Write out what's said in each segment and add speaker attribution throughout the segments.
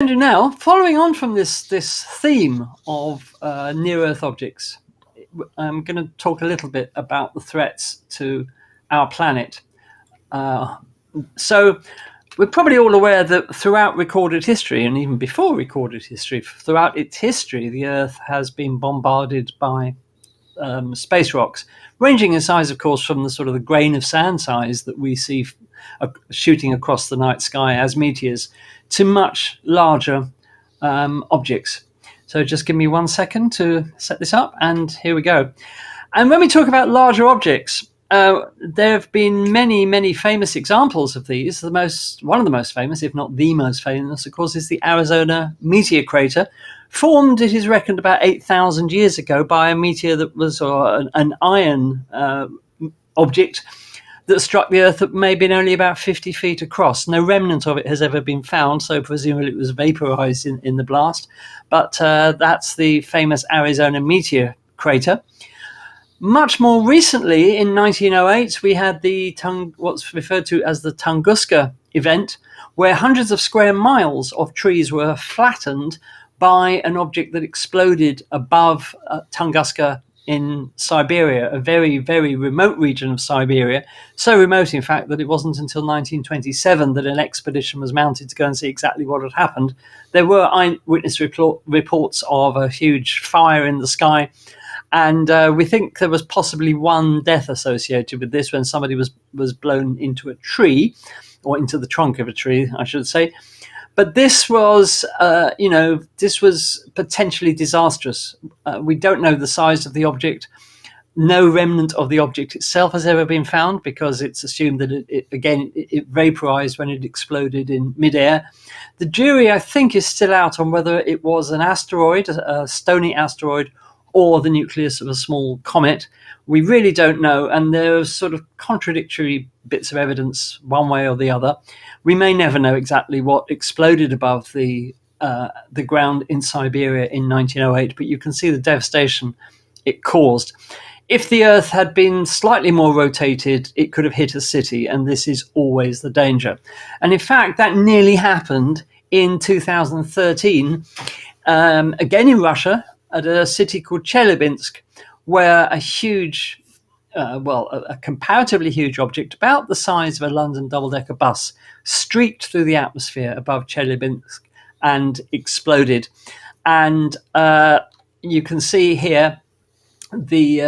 Speaker 1: Now, following on from this theme of near-Earth objects, I'm going to talk a little bit about the threats to our planet. So we're probably all aware that throughout recorded history, and even before recorded history, throughout its history, the Earth has been bombarded by space rocks, ranging in size, of course, from the sort of the grain of sand size that we see shooting across the night sky as meteors to much larger objects. So just give me 1 second to set this up, and here we go. And when we talk about larger objects, there have been many famous examples of these. One of the most famous, if not the most famous, of course, is the Arizona meteor crater, formed, it is reckoned, about 8,000 years ago by a meteor that was an iron object that struck the Earth at maybe only about 50 feet across. No remnant of it has ever been found, so presumably it was vaporized in the blast. But that's the famous Arizona meteor crater. Much more recently, in 1908, we had what's referred to as the Tunguska event, where hundreds of square miles of trees were flattened by an object that exploded above Tunguska in Siberia, a very remote region of Siberia. So remote, in fact, that it wasn't until 1927 that an expedition was mounted to go and see exactly what had happened. There were eyewitness reports of a huge fire in the sky, and we think there was possibly one death associated with this when somebody was blown into a tree, or into the trunk of a tree, I should say. But this was, this was potentially disastrous. We don't know the size of the object. No remnant of the object itself has ever been found, because it's assumed that it vaporized when it exploded in midair. The jury, I think, is still out on whether it was an asteroid, a stony asteroid, or the nucleus of a small comet. We really don't know, and there are sort of contradictory bits of evidence one way or the other. We may never know exactly what exploded above the ground in Siberia in 1908, but you can see the devastation it caused. If the Earth had been slightly more rotated, it could have hit a city, and this is always the danger. And in fact, that nearly happened in 2013, again in Russia, at a city called Chelyabinsk, where a huge, a comparatively huge object, about the size of a London double-decker bus, streaked through the atmosphere above Chelyabinsk and exploded. And you can see here the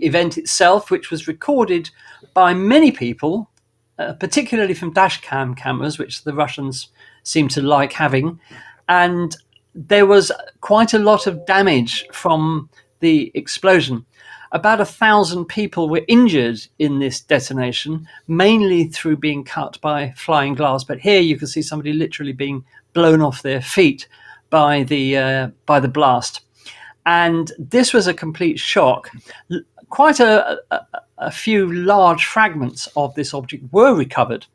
Speaker 1: event itself, which was recorded by many people, particularly from dash cam cameras, which the Russians seem to like having. And there was quite a lot of damage from the explosion. About 1,000 people were injured in this detonation, mainly through being cut by flying glass. But here you can see somebody literally being blown off their feet by the blast. And this was a complete shock. Quite a few large fragments of this object were recovered,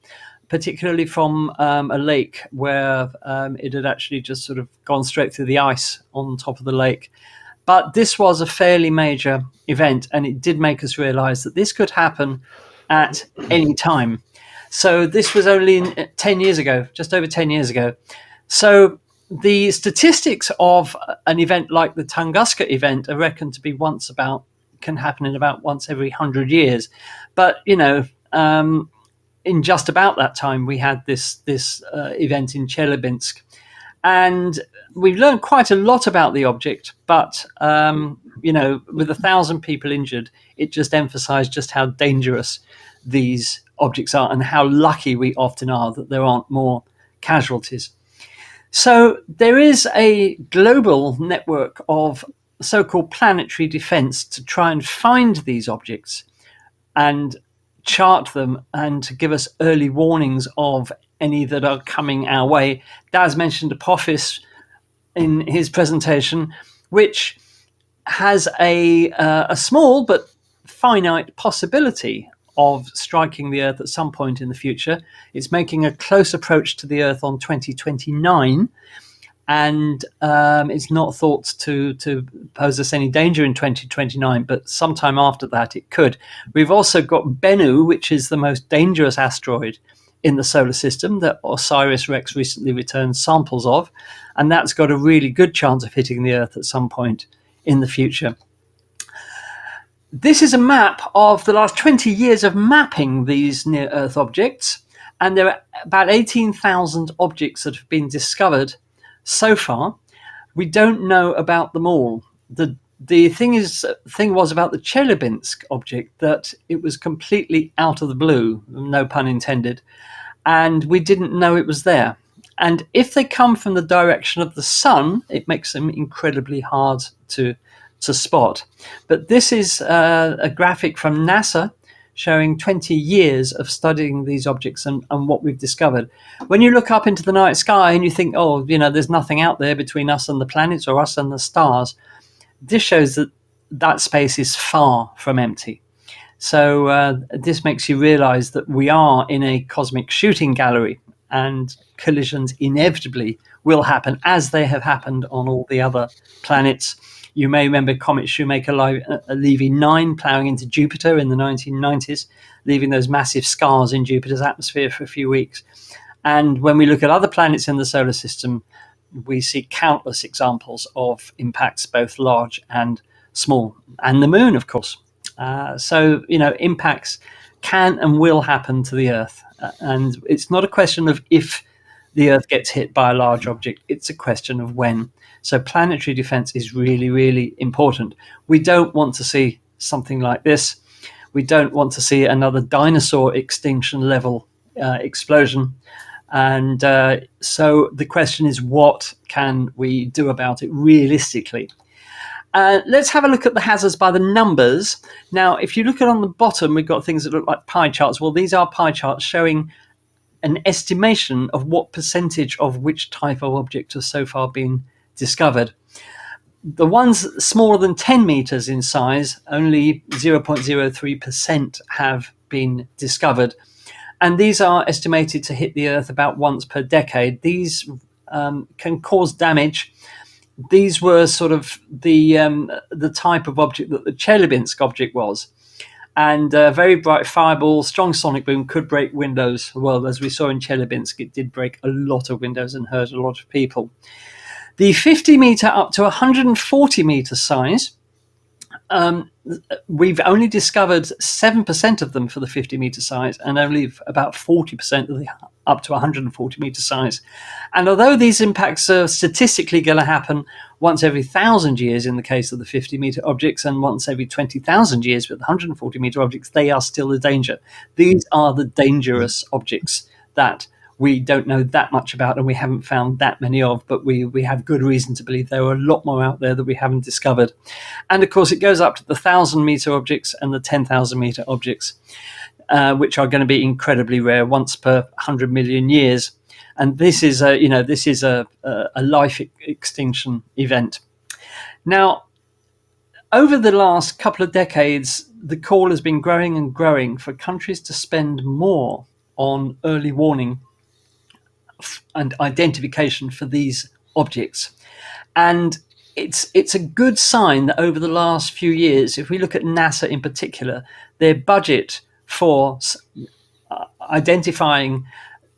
Speaker 1: particularly from a lake where it had actually just sort of gone straight through the ice on top of the lake. But this was a fairly major event, and it did make us realize that this could happen at any time. So this was only 10 years ago, just over 10 years ago. So the statistics of an event like the Tunguska event are reckoned to be can happen in about once every 100 years. But, in just about that time, we had this event in Chelyabinsk. And we've learned quite a lot about the object, but, with 1,000 people injured, it just emphasized just how dangerous these objects are and how lucky we often are that there aren't more casualties. So there is a global network of so-called planetary defense to try and find these objects and chart them and to give us early warnings of any that are coming our way. Daz mentioned Apophis in his presentation, which has a small but finite possibility of striking the Earth at some point in the future. It's making a close approach to the Earth on 2029, and it's not thought to pose us any danger in 2029, but sometime after that it could. We've also got Bennu, which is the most dangerous asteroid in the solar system that OSIRIS-REx recently returned samples of, and that's got a really good chance of hitting the Earth at some point in the future. This is a map of the last 20 years of mapping these near-Earth objects, and there are about 18,000 objects that have been discovered so far. We don't know about them all. The thing was about the Chelyabinsk object that it was completely out of the blue, no pun intended, and we didn't know it was there. And if they come from the direction of the sun, it makes them incredibly hard to spot. But this is a graphic from NASA showing 20 years of studying these objects and what we've discovered. When you look up into the night sky and you think, oh, there's nothing out there between us and the planets or us and the stars, this shows that space is far from empty. So this makes you realize that we are in a cosmic shooting gallery, and collisions inevitably will happen, as they have happened on all the other planets. You may remember Comet Shoemaker-Levy 9 ploughing into Jupiter in the 1990s, leaving those massive scars in Jupiter's atmosphere for a few weeks. And when we look at other planets in the solar system, we see countless examples of impacts, both large and small, and the moon, of course. So impacts can and will happen to the Earth. And it's not a question of if the Earth gets hit by a large object, it's a question of when. So planetary defense is really, really important. We don't want to see something like this. We don't want to see another dinosaur extinction level explosion. And so the question is, what can we do about it realistically? Let's have a look at the hazards by the numbers. Now, if you look at on the bottom, we've got things that look like pie charts. Well, these are pie charts showing an estimation of what percentage of which type of object has so far been discovered. The ones smaller than 10 meters in size, only 0.03% have been discovered. And these are estimated to hit the Earth about once per decade. These can cause damage. These were sort of the type of object that the Chelyabinsk object was. And a very bright fireball, strong sonic boom could break windows. Well, as we saw in Chelyabinsk, it did break a lot of windows and hurt a lot of people. The 50 meter up to 140 meter size, we've only discovered 7% of them for the 50 meter size, and only about 40% of the up to 140 meter size. And although these impacts are statistically going to happen once every 1,000 years in the case of the 50 meter objects, and once every 20,000 years with 140 meter objects, they are still a danger. These are the dangerous objects that we don't know that much about, and we haven't found that many of, but we have good reason to believe there are a lot more out there that we haven't discovered. And of course, it goes up to the 1,000 meter objects and the 10,000 meter objects, which are going to be incredibly rare, once per 100 million years. And this is a life extinction event. Now, over the last couple of decades, the call has been growing and growing for countries to spend more on early warning and identification for these objects. And it's a good sign that over the last few years, if we look at NASA in particular, their budget for identifying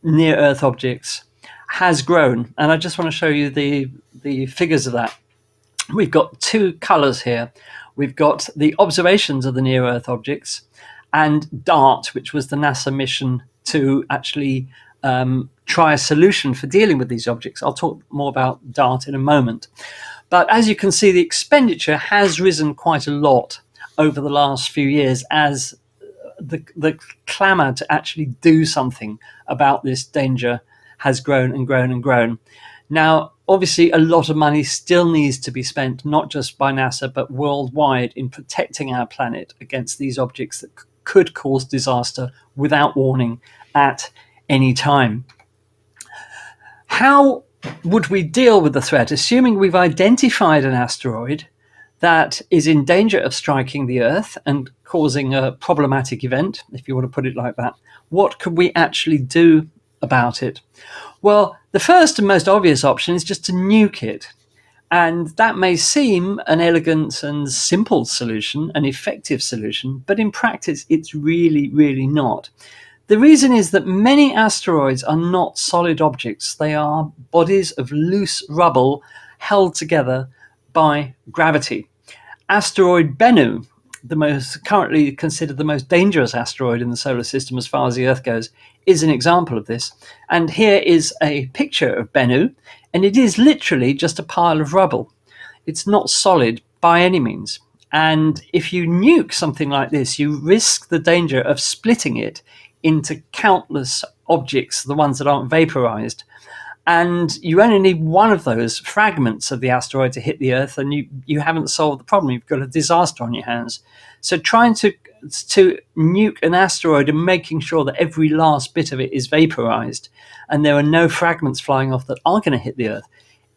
Speaker 1: near-Earth objects has grown. And I just want to show you the figures of that. We've got two colors here. We've got the observations of the near-Earth objects, and DART, which was the NASA mission to actually try a solution for dealing with these objects. I'll talk more about DART in a moment. But as you can see, the expenditure has risen quite a lot over the last few years as the clamour to actually do something about this danger has grown and grown and grown. Now, obviously, a lot of money still needs to be spent, not just by NASA, but worldwide, in protecting our planet against these objects that could cause disaster without warning at any time. How would we deal with the threat, assuming we've identified an asteroid that is in danger of striking the Earth and causing a problematic event, if you want to put it like that? What could we actually do about it? Well, the first and most obvious option is just to nuke it. And that may seem an elegant and simple solution, an effective solution, but in practice, it's really, really not. The reason is that many asteroids are not solid objects. They are bodies of loose rubble held together by gravity. Asteroid Bennu, currently considered the most dangerous asteroid in the solar system as far as the Earth goes, is an example of this. And here is a picture of Bennu, and it is literally just a pile of rubble. It's not solid by any means. And if you nuke something like this, you risk the danger of splitting it into countless objects, the ones that aren't vaporized. And you only need one of those fragments of the asteroid to hit the Earth, and you haven't solved the problem. You've got a disaster on your hands. So trying to nuke an asteroid and making sure that every last bit of it is vaporized and there are no fragments flying off that aren't going to hit the Earth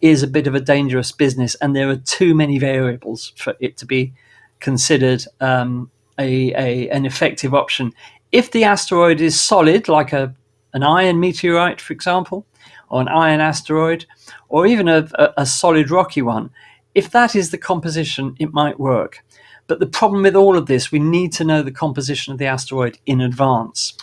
Speaker 1: is a bit of a dangerous business, and there are too many variables for it to be considered an effective option. If the asteroid is solid, like an iron meteorite, for example, or an iron asteroid, or even a solid rocky one, if that is the composition, it might work. But the problem with all of this, we need to know the composition of the asteroid in advance.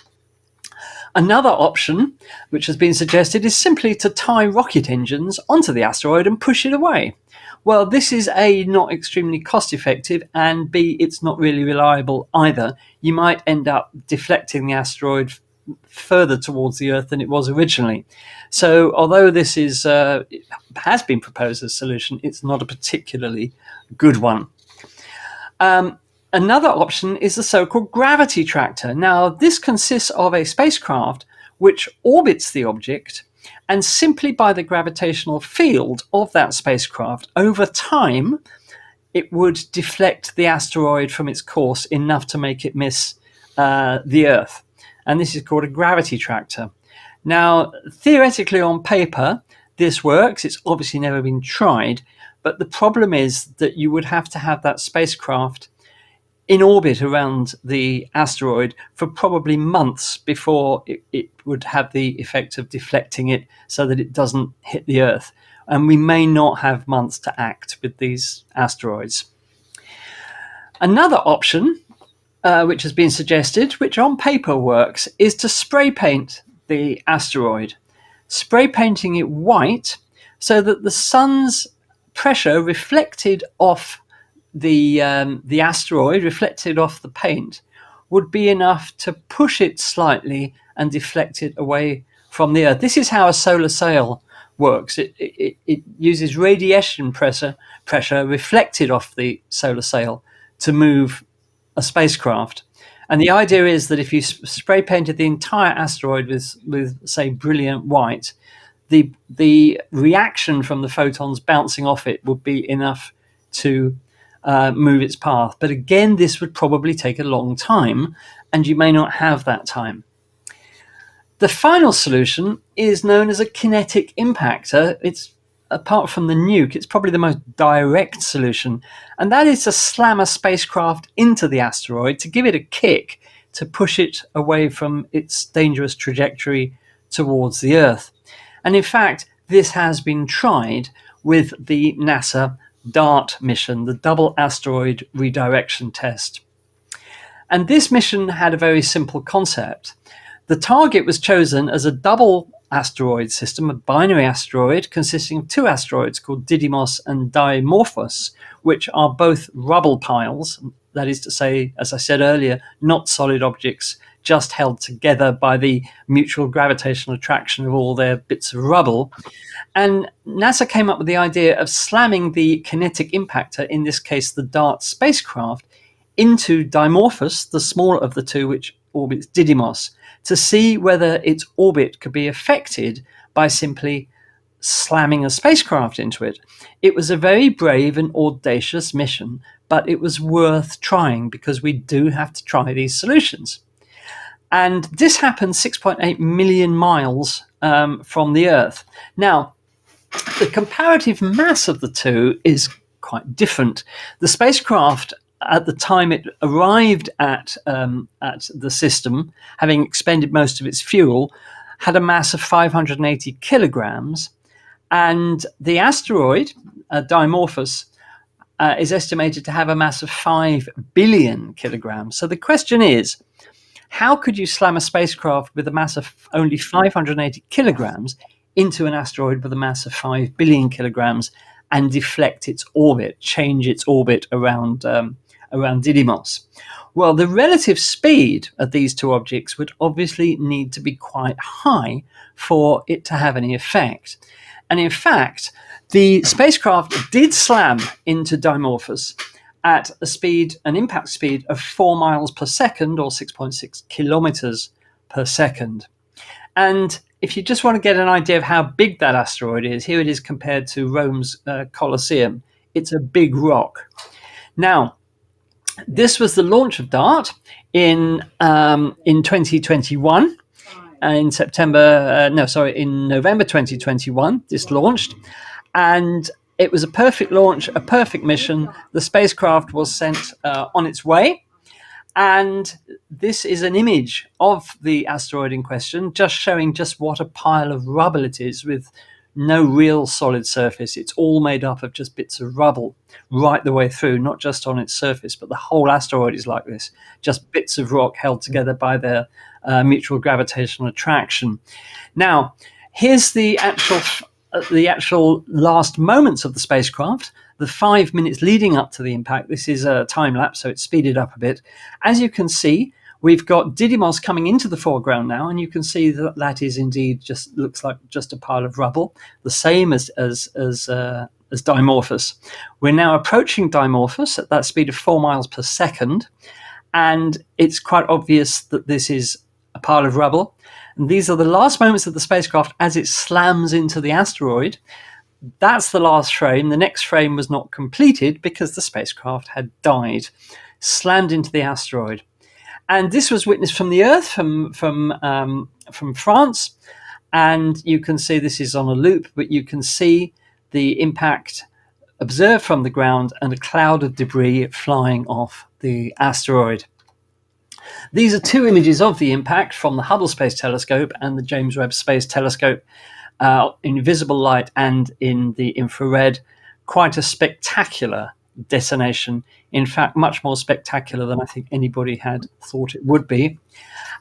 Speaker 1: Another option, which has been suggested, is simply to tie rocket engines onto the asteroid and push it away. Well, this is A, not extremely cost effective, and B, it's not really reliable either. You might end up deflecting the asteroid further towards the Earth than it was originally. So although this has been proposed as a solution, it's not a particularly good one. Another option is the so-called gravity tractor. Now, this consists of a spacecraft which orbits the object, and simply by the gravitational field of that spacecraft, over time, it would deflect the asteroid from its course enough to make it miss the Earth. And this is called a gravity tractor. Now, theoretically on paper, this works. It's obviously never been tried. But the problem is that you would have to have that spacecraft in orbit around the asteroid for probably months before it would have the effect of deflecting it so that it doesn't hit the Earth. And we may not have months to act with these asteroids. Another option, which has been suggested, which on paper works, is to spray paint the asteroid. Spray painting it white so that the sun's pressure reflected off the asteroid, reflected off the paint, would be enough to push it slightly and deflect it away from the Earth. This is how a solar sail works. It uses radiation pressure reflected off the solar sail to move a spacecraft. And the idea is that if you spray painted the entire asteroid with say, brilliant white, the reaction from the photons bouncing off it would be enough to move its path. But again, this would probably take a long time, and you may not have that time. The final solution is known as a kinetic impactor. It's, apart from the nuke, it's probably the most direct solution, and that is to slam a spacecraft into the asteroid to give it a kick to push it away from its dangerous trajectory towards the Earth. And in fact, this has been tried with the NASA DART mission, the Double Asteroid Redirection Test. And this mission had a very simple concept. The target was chosen as a double asteroid system, a binary asteroid consisting of two asteroids called Didymos and Dimorphos, which are both rubble piles, that is to say, as I said earlier, not solid objects, just held together by the mutual gravitational attraction of all their bits of rubble. And NASA came up with the idea of slamming the kinetic impactor, in this case the DART spacecraft, into Dimorphos, the smaller of the two, which orbits Didymos, to see whether its orbit could be affected by simply slamming a spacecraft into it. It was a very brave and audacious mission, but it was worth trying because we do have to try these solutions. And this happened 6.8 million miles from the Earth. Now, the comparative mass of the two is quite different. The spacecraft, at the time it arrived at the system, having expended most of its fuel, had a mass of 580 kilograms. And the asteroid, Dimorphos, is estimated to have a mass of 5 billion kilograms. So the question is, How could you slam a spacecraft with a mass of only 580 kilograms into an asteroid with a mass of 5 billion kilograms and deflect its orbit, change its orbit around Didymos? Well, the relative speed of these two objects would obviously need to be quite high for it to have any effect. And in fact, the spacecraft did slam into Dimorphos at an impact speed of 4 miles per second, or 6.6 kilometers per second. And if you just want to get an idea of how big that asteroid is, here it is compared to Rome's Colosseum. It's a big rock. Now, this was the launch of DART in 2021. In November 2021, this launched, and it was a perfect launch, a perfect mission. The spacecraft was sent on its way, and this is an image of the asteroid in question, just showing just what a pile of rubble it is, with no real solid surface. It's all made up of just bits of rubble right the way through, not just on its surface, but the whole asteroid is like this, just bits of rock held together by their mutual gravitational attraction. Now, here's the actual last moments of the spacecraft, the 5 minutes leading up to the impact. This is a time lapse, so it's speeded up a bit. As you can see, we've got Didymos coming into the foreground now, and you can see that that is indeed just looks like just a pile of rubble, the same as Dimorphos. We're now approaching Dimorphos at that speed of 4 miles per second, and it's quite obvious that this is a pile of rubble. And these are the last moments of the spacecraft as it slams into the asteroid. That's the last frame. The next frame was not completed because the spacecraft had died, slammed into the asteroid. And this was witnessed from the Earth, from France. And you can see this is on a loop, but you can see the impact observed from the ground and a cloud of debris flying off the asteroid. These are two images of the impact from the Hubble Space Telescope and the James Webb Space Telescope in visible light and in the infrared. Quite a spectacular detonation. In fact, much more spectacular than I think anybody had thought it would be.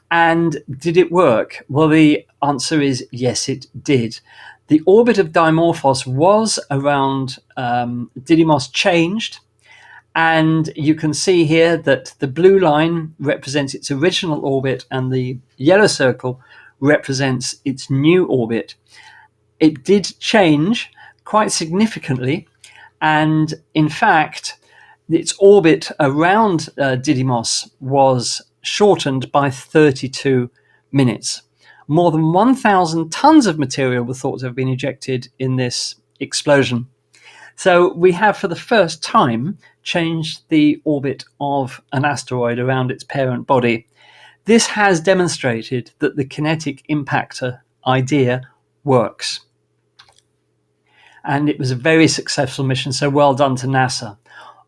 Speaker 1: And did it work? Well, the answer is yes, it did. The orbit of Dimorphos was around Didymos changed. And you can see here that the blue line represents its original orbit and the yellow circle represents its new orbit. It did change quite significantly. And in fact, its orbit around Didymos was shortened by 32 minutes. More than 1,000 tons of material were thought to have been ejected in this explosion. So we have, for the first time, changed the orbit of an asteroid around its parent body. This has demonstrated that the kinetic impactor idea works. And it was a very successful mission, so well done to NASA.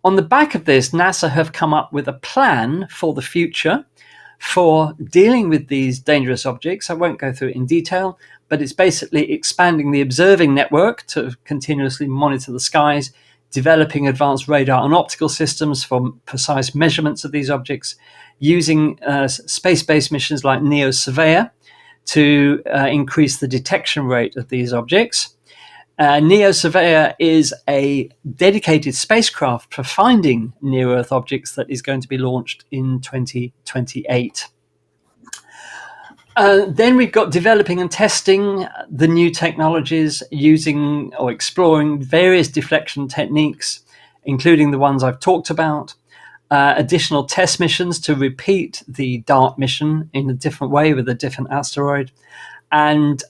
Speaker 1: On the back of this, NASA have come up with a plan for the future for dealing with these dangerous objects. I won't go through it in detail, but it's basically expanding the observing network to continuously monitor the skies, developing advanced radar and optical systems for precise measurements of these objects, using space-based missions like NEO-Surveyor to increase the detection rate of these objects. NEO-Surveyor is a dedicated spacecraft for finding near-Earth objects that is going to be launched in 2028. Then we've got developing and testing the new technologies, using or exploring various deflection techniques, including the ones I've talked about, additional test missions to repeat the DART mission in a different way with a different asteroid, and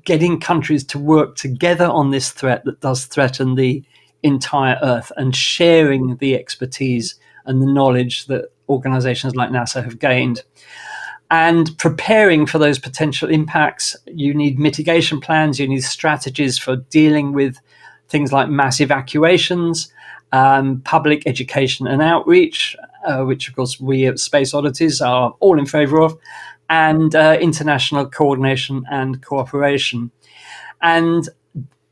Speaker 1: getting countries to work together on this threat that does threaten the entire Earth, and sharing the expertise and the knowledge that organizations like NASA have gained. And preparing for those potential impacts, you need mitigation plans, you need strategies for dealing with things like mass evacuations, public education and outreach, which of course we at Space Oddities are all in favor of, and international coordination and cooperation. And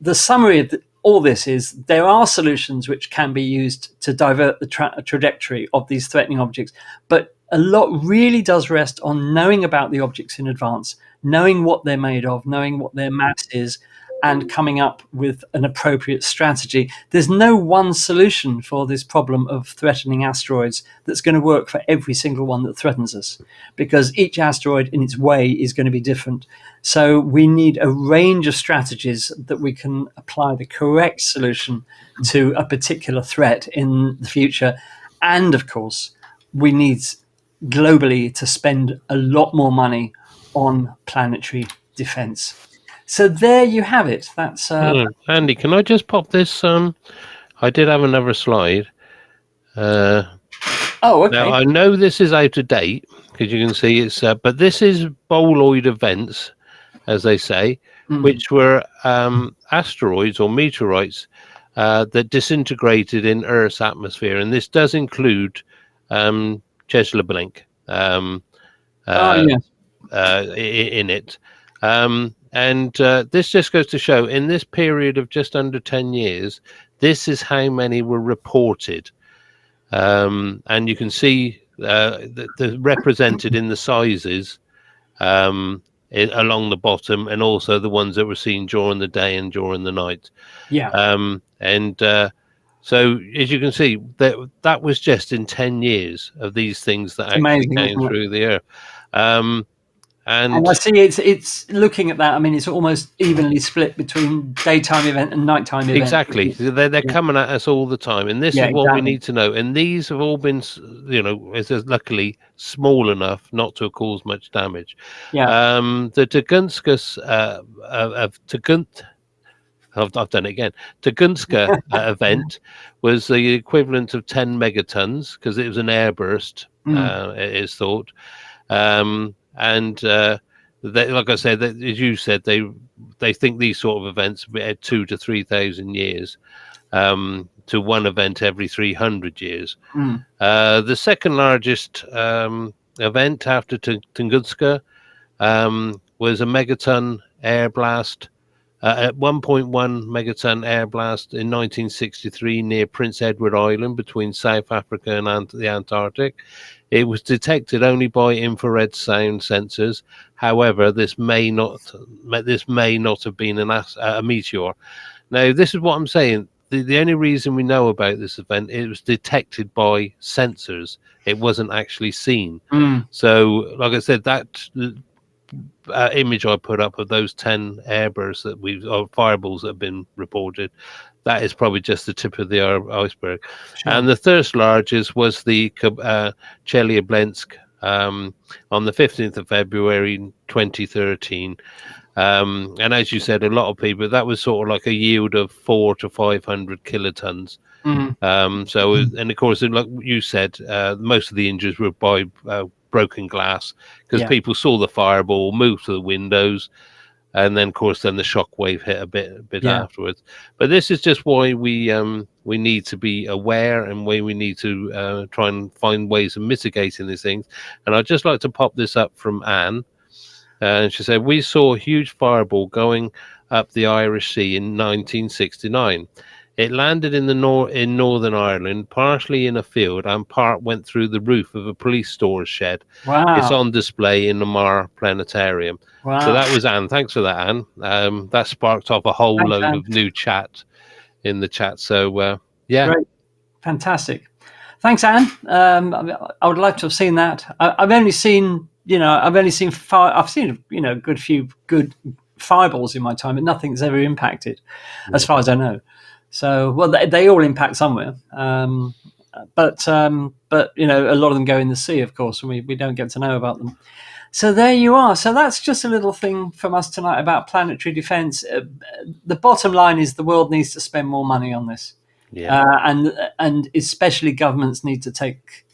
Speaker 1: the summary of all this is there are solutions which can be used to divert the trajectory of these threatening objects, but a lot really does rest on knowing about the objects in advance, knowing what they're made of, knowing what their mass is, and coming up with an appropriate strategy. There's no one solution for this problem of threatening asteroids that's going to work for every single one that threatens us, because each asteroid in its way is going to be different. So we need a range of strategies that we can apply the correct solution to a particular threat in the future. And of course, we need globally to spend a lot more money on planetary defense. So there you have it. That's
Speaker 2: Andy, can I just pop this? I did have another slide.
Speaker 1: okay.
Speaker 2: Now I know this is out of date because you can see it's, but this is boloid events, as they say, which were asteroids or meteorites that disintegrated in Earth's atmosphere, and this does include Cheslablank in it. And this just goes to show, in this period of just under 10 years, this is how many were reported. And you can see the represented in the sizes along the bottom, and also the ones that were seen during the day and during the night. So as you can see, that was just in 10 years of these things that actually came through the Earth. And
Speaker 1: I see it's looking at that. I mean, it's almost evenly split between daytime event and nighttime event.
Speaker 2: Exactly. They're coming at us all the time. And this is what we need to know. And these have all been, luckily small enough not to cause much damage. The Tugunskas I've done it again. Tugunska event was the equivalent of 10 megatons because it was an airburst, it is thought. Like I said, as you said, they think these sort of events at 2,000 to 3,000 years, to one event every 300 years. The second largest event after Tunguska was a megaton air blast, at 1.1 megaton air blast in 1963 near Prince Edward Island between South Africa and the Antarctic. It was detected only by infrared sound sensors. However, this may not have been a meteor. Now, this is what I'm saying. The only reason we know about this event, it was detected by sensors. It wasn't actually seen. So, like I said, that image I put up of those 10 airbursts or fireballs that have been reported, that is probably just the tip of the iceberg. And the third largest was the Chelyabinsk on the 15th of February 2013. And as you said, a lot of people, that was sort of like a yield of 400 to 500 kilotons. And of course, like you said, most of the injuries were by broken glass because people saw the fireball move to the windows, and then of course the shockwave hit a bit afterwards. But this is just why we need to be aware, and why we need to try and find ways of mitigating these things. And I'd just like to pop this up from Anne, and she said, we saw a huge fireball going up the Irish Sea in 1969. It landed in Northern Ireland, partially in a field, and part went through the roof of a police storage shed.
Speaker 1: Wow.
Speaker 2: It's on display in the Mar Planetarium. Wow. So that was Anne. Thanks for that, Anne. That sparked off a whole load of new chat in the chat. So, yeah.
Speaker 1: Great. Fantastic. Thanks, Anne. I would like to have seen that. I've only seen a good few good fireballs in my time, but nothing's ever impacted, as far as I know. So, well, they all impact somewhere, but a lot of them go in the sea, of course, and we don't get to know about them. So there you are. So that's just a little thing from us tonight about planetary defense. The bottom line is the world needs to spend more money on this, and especially governments need to take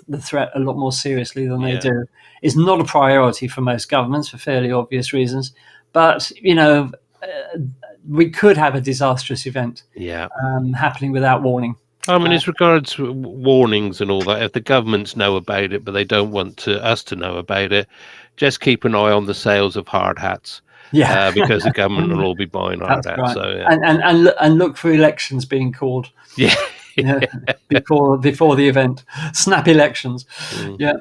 Speaker 1: the threat a lot more seriously than they do. It's not a priority for most governments for fairly obvious reasons, but we could have a disastrous event happening without warning.
Speaker 2: I mean, as regards to warnings and all that, if the governments know about it, but they don't want us to know about it, just keep an eye on the sales of hard hats. Because the government will all be buying hard hats. Right. So,
Speaker 1: and look for elections being called.
Speaker 2: Yeah,
Speaker 1: Yeah, before the event, snap elections. Yeah.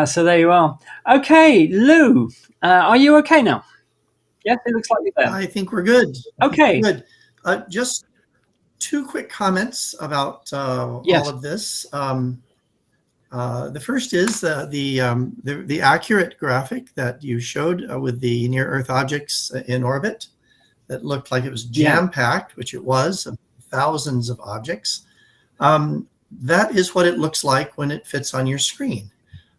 Speaker 1: So there you are. Okay, Lou, are you okay now? Yes, it looks like you're there.
Speaker 3: I think we're good.
Speaker 1: Okay.
Speaker 3: Good. Just two quick comments about
Speaker 1: Yes.
Speaker 3: all of this. The first is the accurate graphic that you showed with the near-Earth objects in orbit that looked like it was jam-packed, which it was, thousands of objects. That is what it looks like when it fits on your screen.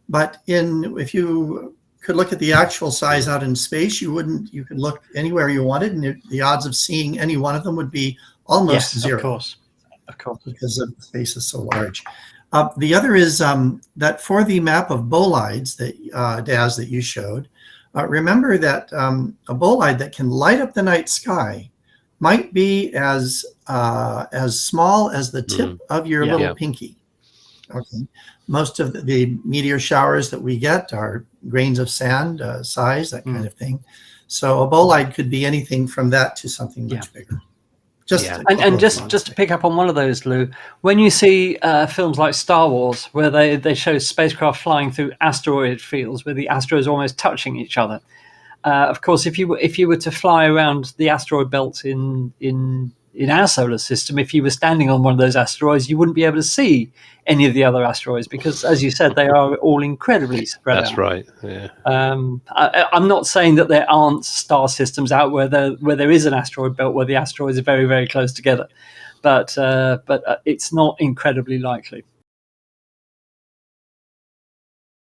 Speaker 3: But if you could look at the actual size out in space, you could look anywhere you wanted, and the odds of seeing any one of them would be almost zero.
Speaker 1: Of course,
Speaker 3: because the space is so large. The other is that for the map of bolides that Daz, that you showed, remember that a bolide that can light up the night sky might be as small as the tip of your little pinky. Okay. Most of the meteor showers that we get are grains of sand size, that kind of thing. So a bolide could be anything from that to something much bigger. Just
Speaker 1: to pick up on one of those, Lou, when you see films like Star Wars, where they show spacecraft flying through asteroid fields, where the asteroids are almost touching each other. Of course, if you were to fly around the asteroid belt in our solar system, if you were standing on one of those asteroids, you wouldn't be able to see any of the other asteroids because, as you said, they are all incredibly spread out.
Speaker 2: That's right. Yeah.
Speaker 1: I'm not saying that there aren't star systems out where there is an asteroid belt where the asteroids are very, very close together, but it's not incredibly likely.